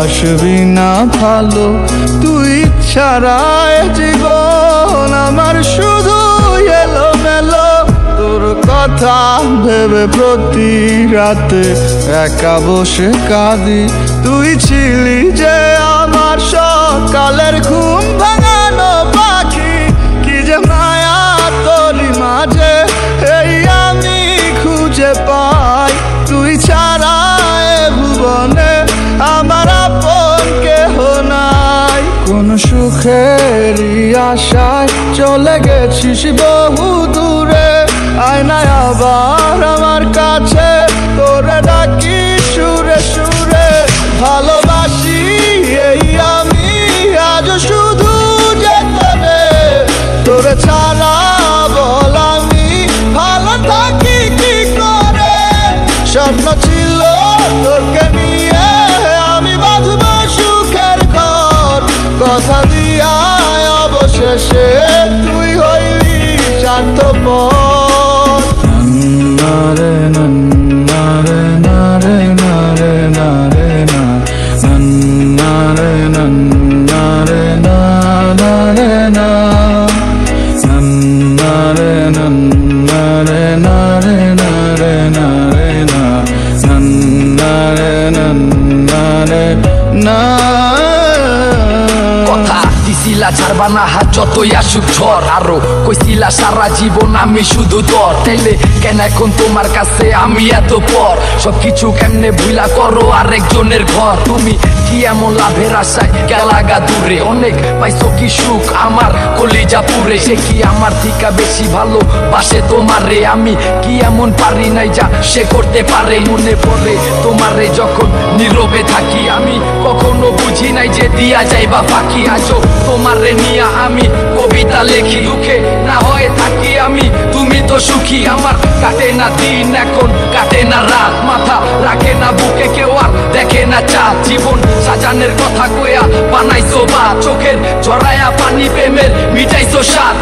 বাসবি না ভালো তুই ছাড়া এ জীবন আমার শুধু এলোমেলো। তোর কথা ভেবে প্রতি রাতে একা বসে কাঁদি। তুই ছিলি যে আমার সকালের ঘুম ভাঙানো পাখি। কি যে মায়া তোরই মাঝে এই আমি খুঁজে পাই। তুই ছাড়া এ ভুবনে আমার আপন কেহ নাই। কোন সুখেরই আশায় চলে গেছিস বহু দূরে। আয়নায় আবার আমার কাছে তোরে ডাকি সুরে সুরে। ভালোবাসি এই আমি আজ শুধু যে তোরে। তোরে ছাড়া বল আমি ভালো থাকি কি করে। স্বপ্ন ছিল তোকে নিয়ে আমি বাঁধব সুখের ঘর। কথা দিয়া অবশেষে তুই হইলি স্বার্থপর। নারে নারে নারে নারে নারে নারে নারে নারে নারে নারে নারে কথা দিছিলা ছাড়বা না হাত যতই আসুক ঝড়। আরো কইছিলা সারা জীবন আমি শুধু তোর। তাইলে কেন এখন তোমার কাছে আমি এত পর? সবকিছু কেমনে ভুলা করো আরেকজনের ঘর। তুমি কি এমন লাভের আশায় গেলাগা দূরে? অনেক পাইছো কি সুখ আমার কলিজা পুরে। সে কি আমার থিকা বেশি ভালো বাসে তোমারে? আমি কি এমন পারি নাই যা সে করতে পারে? মনে পড়ে তোমারে যখন নীরবে থাকি। আমি কখনো বুঝি নাই যে দিয়া যাইবা ফাঁকি। আজও তোমারে নিয়া আমি কবিতা লেখি। দুঃখে না হয়ে থাকি আমি তুমি তো সুখী। আমার কাটে না দিন এখন কাটে না রাত। মাথা রাখে না বুকে কেউ আর দেখে না চাঁদ। জীবন সাজানের কথা কইয়া বানাইছো বা চোখের ঝরায়া পানি প্রেমের মিটাইছো স্বাদ।